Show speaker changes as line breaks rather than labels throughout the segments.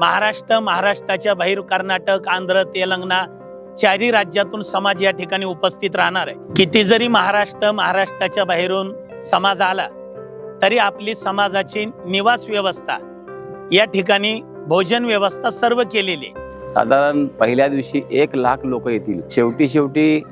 महाराष्ट्राच्या बाहेर कर्नाटक, आंध्र, तेलंगणा चारही राज्यातून समाज या ठिकाणी उपस्थित राहणार आहे। किती जरी महाराष्ट्राच्या बाहेरून समाज आला तरी आपली समाजाची निवास व्यवस्था या ठिकाणी, भोजन व्यवस्था सर्व केलेली आहे।
साधारण पहिल्या दिवशी 1 लाख लोक येतील, शेवटी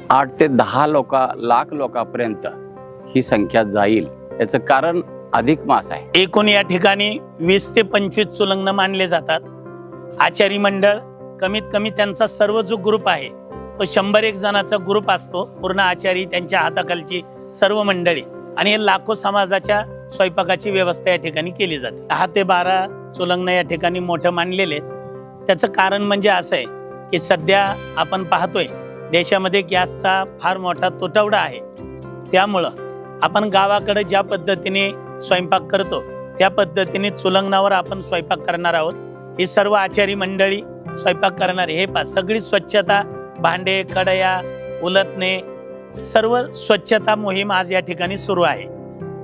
8 ते 10 लाख लोकांपर्यंत ही संख्या जाईल। याचं कारण अधिक मास आहे।
एकूण या ठिकाणी 20 ते 25 चुलंगण मानले जातात। आचारी मंडळ कमीत कमी त्यांचा सर्व जो ग्रुप आहे तो 100-1 जणांचा ग्रुप असतो, पूर्ण आचारी, त्यांच्या हाताखालची सर्व मंडळी, आणि हे लाखो समाजाच्या स्वयंपाकाची व्यवस्था या ठिकाणी केली जाते। 10 ते 12 चुलंगण या ठिकाणी मोठं मानलेले। त्याचं कारण म्हणजे असं आहे की सध्या आपण पाहतोय देशामध्ये गॅसचा फार मोठा तुटवडा आहे। त्यामुळं आपण गावाकडे ज्या पद्धतीने स्वयंपाक करतो त्या पद्धतीने चुलंगणावर आपण स्वयंपाक करणार आहोत। ही सर्व आचारी मंडळी स्वयंपाक करणार। हे सगळी स्वच्छता, भांडे, कढया, उलटणे, सर्व स्वच्छता मोहीम आज या ठिकाणी सुरू आहे।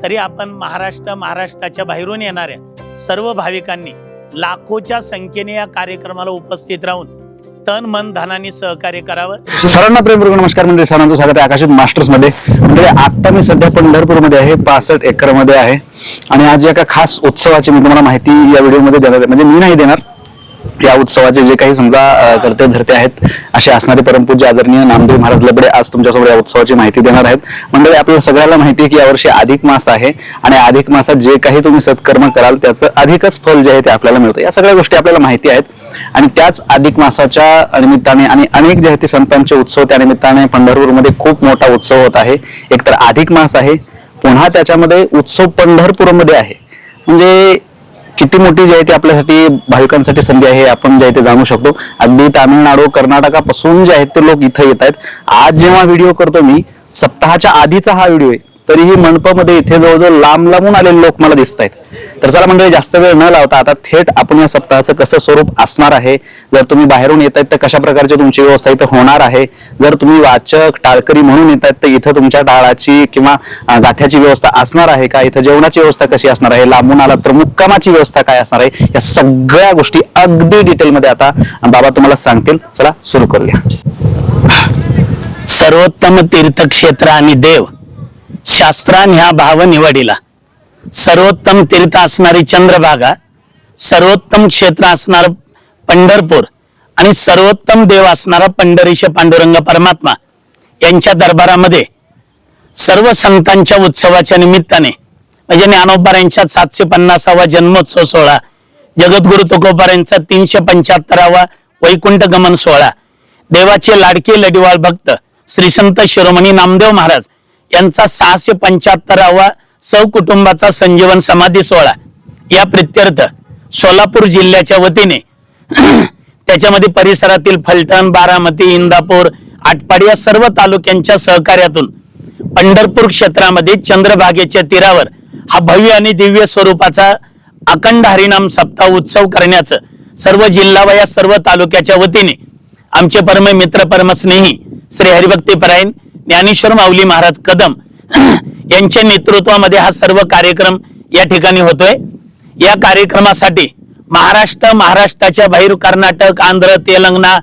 तरी आपण महाराष्ट्राच्या बाहेरून येणाऱ्या सर्व भाविकांनी लाखोच्या संख्येने या कार्यक्रमाला उपस्थित राहून तन मन धनाने सहकार्य करावं।
सर्वांना प्रेमपूर्वक नमस्कार मंडळी, सर्वांचं स्वागत आहे आकाशित मास्टर्स मध्ये। म्हणजे आता मी सध्या पंढरपूर मध्ये आहे, 65 एकर मध्ये आहे, आणि आज एका खास उत्सवाची मी तुम्हाला माहिती या व्हिडिओ मध्ये देणार आहे। म्हणजे मी नाही देणार, या उत्सवाचे जे काही समजा करते धरते आहेत असे असणारे परमपूज्य आदरणीय नामदेव महाराज लबडे आज तुमच्यासमोर या उत्सवाची माहिती देणार आहेत। मंडळी, आपल्याला सगळ्याला माहिती आहे की यावर्षी अधिक मास आहे, आणि अधिक मासात जे काही तुम्ही सत्कर्म कराल त्याचं अधिकच फल जे आहे ते आपल्याला मिळतं। या सगळ्या गोष्टी आपल्याला माहिती आहेत, आणि त्याच अधिक मासाच्या निमित्ताने आणि अनेक जे आहेत ते संतांचे उत्सव त्या निमित्ताने पंढरपूरमध्ये खूप मोठा उत्सव होत आहे। एकतर अधिक मास आहे, पुन्हा त्याच्यामध्ये उत्सव पंढरपूरमध्ये आहे। म्हणजे किती मोठी जी आहे ती आपल्यासाठी भाविकांसाठी संधी आहे आपण जे आहे ते जाणू शकतो। अगदी तामिळनाडू, कर्नाटकापासून जे आहेत ते लोक इथं येत आहेत। आज जेव्हा व्हिडिओ करतो मी, सप्ताहाच्या आधीचा हा व्हिडिओ आहे, तरीही मंडपामध्ये इथे जवळजवळ लांबून आलेले लोक मला दिसत आहेत। तर चला मंडळी, जास्त वेळ न लावता आता थेट आपण या सप्ताहाचं कसं स्वरूप असणार आहे, जर तुम्ही बाहेरून येत आहेत तर कशा प्रकारची तुमची व्यवस्था इथं होणार आहे, जर तुम्ही वाचक टाळकरी म्हणून येत आहेत तर इथं तुमच्या टाळाची किंवा गाठ्याची व्यवस्था असणार आहे का, इथं जेवणाची व्यवस्था कशी असणार आहे, लांबून आलात तर मुक्कामाची व्यवस्था काय असणार आहे, या सगळ्या गोष्टी अगदी डिटेलमध्ये आता बाबा तुम्हाला सांगतील। चला सुरू करूया।
सर्वोत्तम तीर्थक्षेत्र आणि देव शास्त्रान ह्या भाव निवडिला। सर्वोत्तम तीर्थ असणारी चंद्रभागा, सर्वोत्तम क्षेत्र असणार पंढरपूर, आणि सर्वोत्तम देव असणारा पंढरीश पांडुरंग परमात्मा यांच्या दरबारामध्ये सर्व संतांच्या उत्सवाच्या निमित्ताने म्हणजे ज्ञानोबारांच्या 750वा जन्मोत्सव सोहळा, जगद्गुरु तुकोबारांचा 375वा वैकुंठ गमन सोहळा, देवाचे लाडके लडिवाळ भक्त श्री संत शिरोमणी नामदेव महाराज यांचा 675वा सहकुटुंबाचा संजीवन समाधी सोहळा, या प्रित्यर्थ सोलापूर जिल्ह्याच्या वतीने त्याच्यामध्ये परिसरातील फलटण, बारामती, इंदापूर, आटपाडी या सर्व तालुक्यांच्या सहकार्यातून पंढरपूर क्षेत्रामध्ये चंद्रभागेच्या तीरावर हा भव्य आणि दिव्य स्वरूपाचा अखंड हरिनाम सप्ताह उत्सव करण्याचं सर्व जिल्हा व या सर्व तालुक्याच्या वतीने आमचे परम मित्र परमस्नेही श्री हरिभक्तीपरायण ज्ञानेश्वर माऊली महाराज कदम यांच्या नेतृत्वामध्ये हा सर्व कार्यक्रम या ठिकाणी होतोय। या कार्यक्रमासाठी महाराष्ट्राच्या बाहेर कर्नाटक, आंध्र, तेलंगणा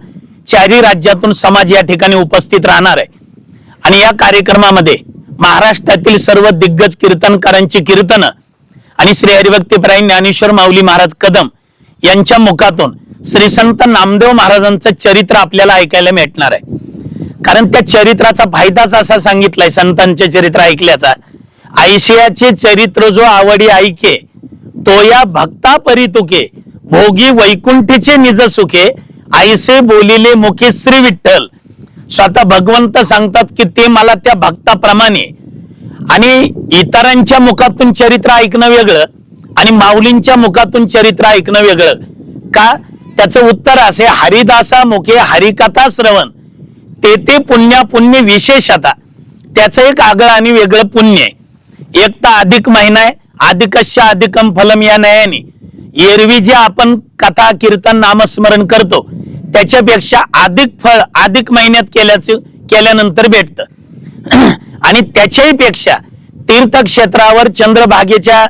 चारही राज्यातून समाज या ठिकाणी उपस्थित राहणार आहे। आणि या कार्यक्रमामध्ये महाराष्ट्रातील सर्व दिग्गज कीर्तनकारांची कीर्तनं आणि श्री हरिभक्तीपरायण ज्ञानेश्वर माऊली महाराज कदम यांच्या मुखातून श्री संत नामदेव महाराजांचं चरित्र आपल्याला ऐकायला भेटणार आहे। कारण त्या चरित्राचा फायदाच असा सांगितलाय संतांचे चरित्र ऐकल्याचा, आयशियाचे चरित्र जो आवडी ऐके तो या भक्ता परितुके, भोगी वैकुंठीचे निज सुखे, आईसे बोलिले मुखे श्री विठ्ठल। स्वतः भगवंत सांगतात की ते मला त्या भक्ताप्रमाणे, आणि इतरांच्या मुखातून चरित्र ऐकणं वेगळं आणि माऊलींच्या मुखातून चरित्र ऐकणं वेगळं का, त्याचं उत्तर असे, हरिदासा मुखे हरिकथा श्रवण ते पुण्य विशेषता, त्याचं एक आगळं आणि वेगळं पुण्य आहे। एक तर अधिक महिना आहे, अधिकस्य अधिकम फलम या नयाने, एरवी जे आपण कथा कीर्तन नामस्मरण करतो त्याच्यापेक्षा अधिक फळ अधिक महिन्यात केल्यानंतर भेटतं। आणि त्याच्याही पेक्षा तीर्थक्षेत्रावर चंद्रभागेच्या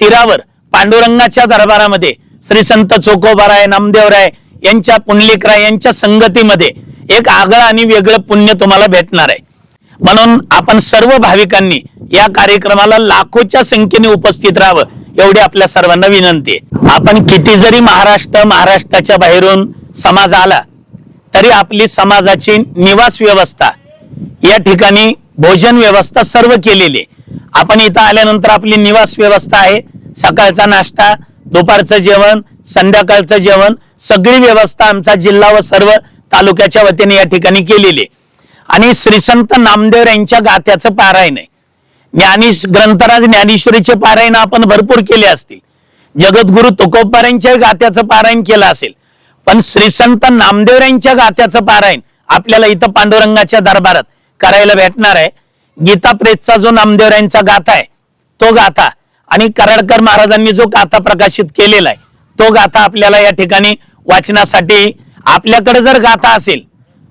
तीरावर पांडुरंगाच्या दरबारामध्ये श्री संत चोकोबाराय नामदेवराय यांच्या पुंडलिकराय यांच्या संगतीमध्ये एक आगळं आणि वेगळं पुण्य तुम्हाला भेटणार आहे. म्हणून आपण सर्व भाविकांनी या कार्यक्रमाला लाखोच्या संख्येने उपस्थित राहावं एवढी आपल्या सर्वांना विनंती आहे. आपण किती जरी महाराष्ट्राच्या बाहेरून समाज आला तरी आपली समाजाची निवास व्यवस्था, या ठिकाणी भोजन व्यवस्था सर्व केलेली आहे. आपण इथं आल्यानंतर आपली निवास व्यवस्था आहे, सकाळचा नाश्ता, दुपारचं जेवण, संध्याकाळचं जेवण, सगळी व्यवस्था आमचा जिल्हा व सर्व तालुक्याच्या वतीने या ठिकाणी केलेली आहे. आणि श्री संत नामदेव यांच्या गाथ्याचं पारायण आहे. ग्रंथराज ज्ञानेश्वरीचे पारायण आपण भरपूर केले असतील, जगद्गुरु तुकोबारायांच्या गाथ्याचं पारायण केलं असेल, पण श्री संत नामदेव यांच्या गाथ्याचं पारायण आपल्याला इथं पांडुरंगाच्या दरबारात करायला भेटणार आहे. गीता प्रेसचा जो नामदेव यांचा गाथा आहे तो गाथा आणि कराडकर महाराजांनी जो गाथा प्रकाशित केलेला आहे तो गाथा आपल्याला या ठिकाणी वाचनासाठी, आपल्याकडे जर गाथा असेल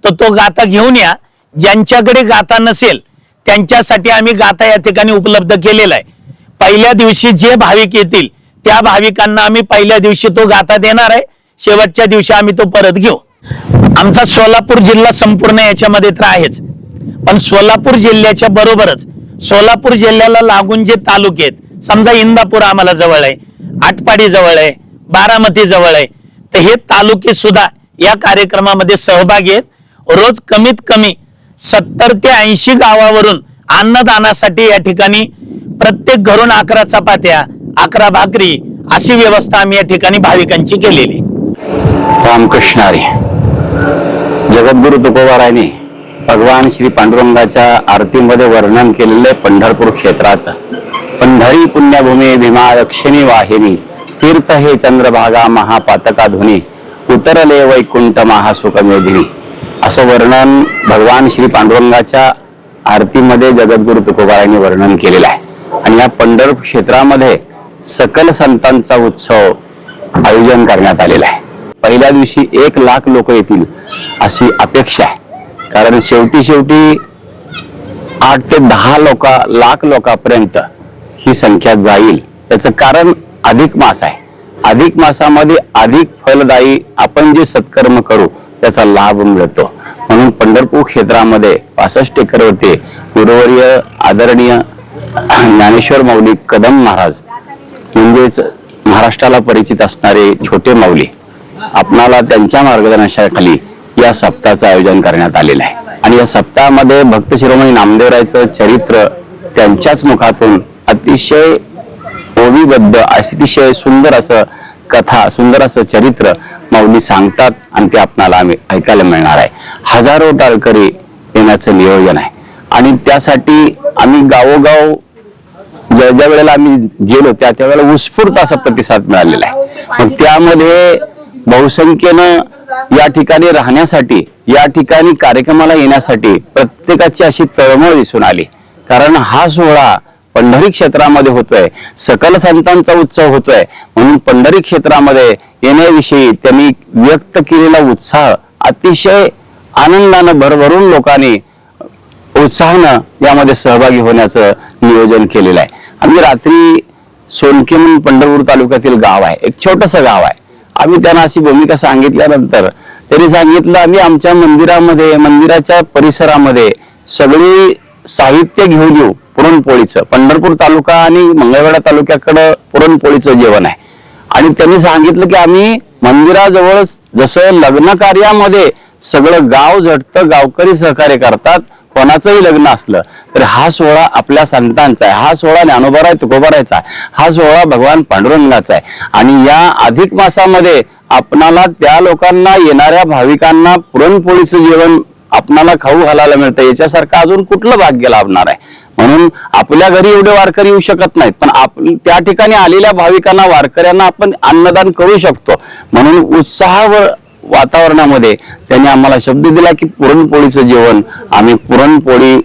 तर तो गाथा घेऊन या. ज्यांच्याकडे गाथा नसेल त्यांच्यासाठी आम्ही गाथा या ठिकाणी उपलब्ध केलेला आहे. पहिल्या दिवशी जे भाविक येतील त्या भाविकांना आम्ही पहिल्या दिवशी तो गाथा देणार आहे, शेवटच्या दिवशी आम्ही तो परत घेऊ. आमचा सोलापूर जिल्हा संपूर्ण याच्यामध्ये तर आहेच, पण सोलापूर जिल्ह्याच्या बरोबरच सोलापूर जिल्ह्याला लागून जे तालुके आहेत, समजा इंदापूर आम्हाला जवळ आहे, आटपाडी जवळ आहे, बारामती जवळ आहे, तर हे तालुके सुद्धा या कार्यक्रमामध्ये सहभागी आहेत. रोज कमीत कमी 70 ते 80 गावावरून अन्नदानासाठी या ठिकाणी प्रत्येक घरून 11 चपात्या, 11 भाकरी अशी व्यवस्था आम्ही या ठिकाणी भाविकांची केलेली.
रामकृष्ण हरी. जगद्गुरु तुकोबारायांनी भगवान श्री पांडुरंगाच्या आरतीमध्ये वर्णन केलेले पंढरपूर क्षेत्राचं, पंढरी पुण्यभूमी भीमा दक्षिणी वाहिनी, तीर्थ हे चंद्रभागा महापातका धुनी, उतरले वैकुंठ महासुख मेदिनी, असं वर्णन भगवान श्री पांडुरंगाच्या आरतीमध्ये जगद्गुरु तुकोबारायांनी वर्णन केलेलं आहे. आणि या पंढरपूर क्षेत्रामध्ये सकल संतांचा उत्सव आयोजन करण्यात आलेला आहे. पहिल्या दिवशी 1 लाख लोक येतील अशी अपेक्षा आहे, कारण शेवटी 8 ते 10 लाख लोकांपर्यंत ही संख्या जाईल. याचं कारण अधिक मास आहे. अधिक मासामध्ये अधिक फलदायी आपण जे सत्कर्म करू त्याचा लाभ मिळतो. म्हणून पंढरपूर क्षेत्रामध्ये 65 एकरवरती गुरुवर्य आदरणीय ज्ञानेश्वर माऊली कदम महाराज, म्हणजेच महाराष्ट्राला परिचित असणारे छोटे माऊली, आपणाला त्यांच्या मार्गदर्शनाखाली या सप्ताहाचं आयोजन करण्यात आलेलं आहे. आणि या सप्ताहामध्ये भक्त शिरोमणी नामदेवरायचं चरित्र त्यांच्याच मुखातून अतिशय ओवीबद्ध, अतिशय सुंदर असं कथा, सुंदर असं चरित्र माऊली सांगतात आणि ते आपणाला आम्ही ऐकायला मिळणार आहे. हजारो टाळकरी येण्याचं नियोजन आहे. आणि त्यासाठी आम्ही गावोगाव ज्या वेळेला आम्ही गेलो त्या वेळेला उत्स्फूर्त असा प्रतिसाद मिळालेला आहे. मग त्यामध्ये बहुसंख्येनं या ठिकाणी राहण्यासाठी, या ठिकाणी कार्यक्रमाला येण्यासाठी प्रत्येकाची अशी तळमळ दिसून आली. कारण हा सोहळा पंढरी क्षेत्रामध्ये होतोय, सकल संतांचा उत्सव होतोय, म्हणून पंढरी क्षेत्रामध्ये येण्याविषयी त्यांनी व्यक्त केलेला उत्साह अतिशय आनंदानं भरभरून लोकांनी उत्साहानं यामध्ये सहभागी होण्याचं नियोजन केलेलं आहे. आम्ही रात्री सोनके म्हणून पंढरपूर तालुक्यातील गाव आहे, एक छोटंसं गाव आहे. आम्ही त्यांना अशी भूमिका सांगितल्यानंतर त्यांनी सांगितलं, आम्ही आमच्या मंदिरामध्ये, मंदिराच्या परिसरामध्ये सगळी साहित्य घेऊन येऊ पुरणपोळीचं. पंढरपूर तालुका आणि मंगळवेढा तालुक्याकडं पुरणपोळीचं जेवण आहे. आणि त्यांनी सांगितलं की आम्ही मंदिराजवळ जसं लग्न कार्यामध्ये सगळं गाव झटतं, गावकरी सहकार्य करतात, कोणाचंही लग्न असलं तर हा सोहळा आपल्या संतांचा आहे, हा सोहळा ज्ञानोबाराय तुकोबारायचा आहे, हा सोहळा भगवान पांडुरंगाचा आहे. आणि या अधिक मासामध्ये आपणाला त्या लोकांना, येणाऱ्या भाविकांना पुरणपोळीचं जेवण आपणाला खाऊ घालायला मिळतं, याच्यासारखं अजून कुठलं भाग्य लाभणार आहे. म्हणून आपल्या घरी एवढे वारकरी येऊ शकत नाहीत, पण त्या ठिकाणी आलेल्या भाविकांना, वारकऱ्यांना आपण अन्नदान करू शकतो. म्हणून उत्साह वातावरणामध्ये त्यांनी आम्हाला शब्द दिला की पुरणपोळीचं जेवण आम्ही पुरणपोळी,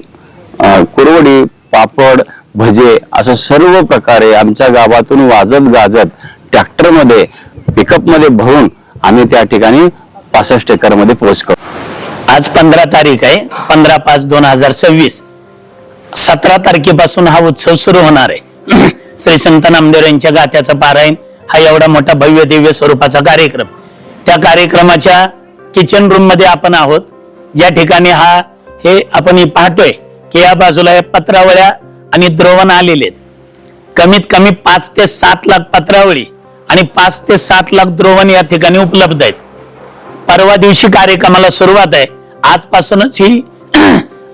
कुरवडी, पापड, भजे असं सर्व प्रकारे आमच्या गावातून वाजत गाजत ट्रॅक्टरमध्ये, पिकअपमध्ये भरून आम्ही त्या ठिकाणी 65 एकरमध्ये पोहोच करू.
आज 15 तारीख आहे, 15/5/2026. 17 तारखेपासून हा उत्सव सुरू होणार आहे. श्री संत नामदेव यांच्या गाथ्याचं पारायण हा एवढा मोठा भव्य दिव्य स्वरूपाचा कार्यक्रम. त्या कार्यक्रमाच्या किचन रूम मध्ये आपण आहोत, ज्या ठिकाणी हे आपण पाहतोय की या बाजूला या पत्रावळ्या आणि द्रोवण आलेले आहेत. कमीत कमी 5 ते 7 लाख पत्रावळी आणि 5 ते 7 लाख द्रोवण या ठिकाणी उपलब्ध आहेत. परवा दिवशी कार्यक्रमाला सुरुवात आहे.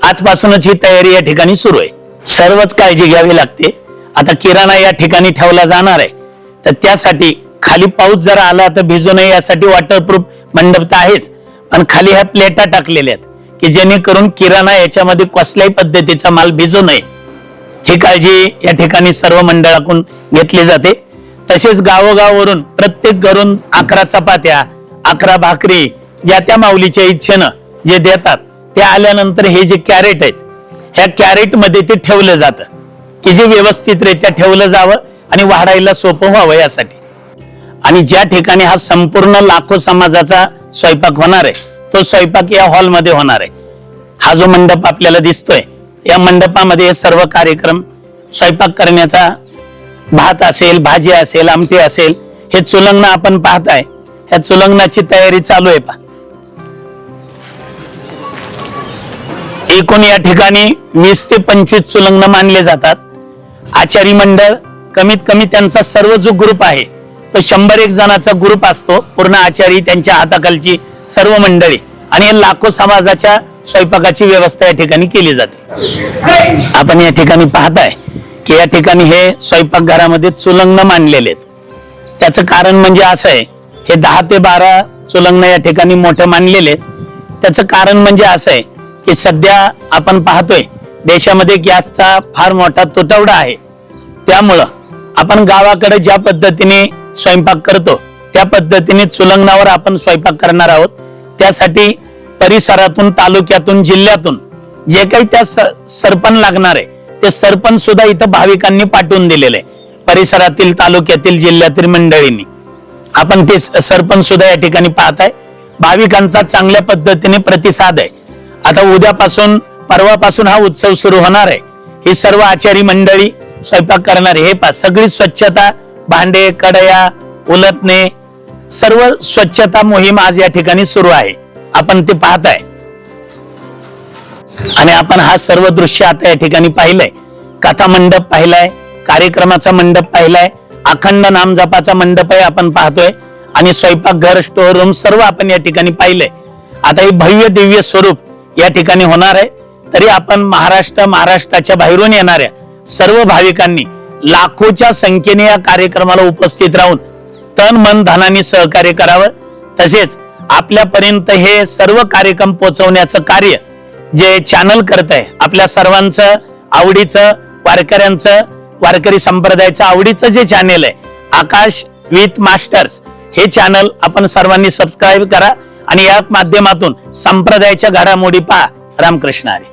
आजपासूनच ही तयारी या ठिकाणी सुरू आहे. सर्वच काळजी घ्यावी लागते. आता किराणा या ठिकाणी ठेवला जाणार आहे, तर त्यासाठी खाली पाऊस जर आला तर भिजू नये यासाठी वॉटरप्रूफ मंडप तर आहेच, पण खाली ह्या प्लेटा टाकलेल्या आहेत की जेणेकरून किराणा याच्यामध्ये कसल्याही पद्धतीचा माल भिजू नये. ही काळजी या ठिकाणी सर्व मंडळाकडून घेतली जाते. तसेच गावोगाववरून प्रत्येक घरून 11 चपात्या 11 भाकरी ज्या त्या माऊलीच्या इच्छेनं जे देतात ते आल्यानंतर हे जे कॅरेट आहेत, ह्या कॅरेट मध्ये ते ठेवलं जातं की जे व्यवस्थितरित्या ठेवलं जावं आणि वाढायला सोपं व्हावं यासाठी. आणि ज्या ठिकाणी हा संपूर्ण लाखो समाजाचा स्वयंपाक होणार आहे, तो स्वयंपाक या हॉलमध्ये होणार आहे. हा जो मंडप आपल्याला दिसतोय, या मंडपामध्ये हे सर्व कार्यक्रम स्वयंपाक करण्याचा, भात असेल, भाजी असेल, आमटी असेल, हे चुलंगणं आपण पाहताय. ह्या चुलंगणाची तयारी चालू आहे. एकूण या ठिकाणी 20 ते 25 चुलंगणं मानले जातात. आचारी मंडळ कमीत कमी त्यांचा सर्व जो ग्रुप आहे तो 100-1 जणांचा ग्रुप असतो. पूर्ण आचारी, त्यांच्या हाताखालची सर्व मंडळी आणि लाखो समाजाच्या स्वयंपाकाची व्यवस्था या ठिकाणी केली जाते. आपण या ठिकाणी पाहताय की या ठिकाणी हे स्वयंपाकघरामध्ये चुलंगणं मांडलेले आहेत. त्याचं कारण म्हणजे असं आहे, हे 10 ते 12 चुलंगणं या ठिकाणी मोठं मांडलेले. त्याचं कारण म्हणजे असं आहे की सध्या आपण पाहतोय देशामध्ये गॅसचा फार मोठा तुटवडा आहे. त्यामुळं आपण गावाकडे ज्या पद्धतीने स्वयंपाक करतो त्या पद्धतीने चुलंगणावर आपण स्वयंपाक करणार आहोत. त्यासाठी परिसरातून, तालुक्यातून, जिल्ह्यातून जे काही त्या सरपण लागणार आहे ते सरपण सुद्धा इथं भाविकांनी पाठवून दिलेले आहे. परिसरातील, तालुक्यातील, जिल्ह्यातील मंडळींनी आपण ते सरपण सुद्धा या ठिकाणी पाहताय. भाविकांचा चांगल्या पद्धतीने प्रतिसाद आहे. आता उद्यापासून, परवापासून हा उत्सव सुरू होणार आहे. ही सर्व आचारी मंडळी स्वयंपाक करणारे, हे सगळी स्वच्छता, भांडे, कढया, उलटणे, सर्व स्वच्छता मोहीम आज या ठिकाणी सुरू आहे. आपण ते पाहताय आणि आपण हा सर्व दृश्य आता या ठिकाणी पाहिलंय. कथा मंडप पाहिलाय, कार्यक्रमाचा मंडप पाहिलाय, अखंड नामजपाचा मंडप आहे आपण पाहतोय आणि स्वयंपाकघर, स्टोर रूम सर्व आपण या ठिकाणी पाहिलंय. आता हे भव्य दिव्य स्वरूप या ठिकाणी होणार आहे. तरी आपण महाराष्ट्राच्या बाहेरून येणाऱ्या सर्व भाविकांनी लाखोच्या संख्येने या कार्यक्रमाला उपस्थित राहून तन मन धनाने सहकार्य करावं. तसेच आपल्यापर्यंत हे सर्व कार्यक्रम पोहोचवण्याचं कार्य जे चॅनल करत आहे, आपल्या सर्वांचं आवडीचं, वारकरी संप्रदायाचं आवडीचं जे चॅनल आहे आकाश विथ मास्टर्स, हे चॅनल आपण सर्वांनी सबस्क्राईब करा आणि या माध्यमातून संप्रदायाच्या घडामोडी पहा. रामकृष्ण हरी.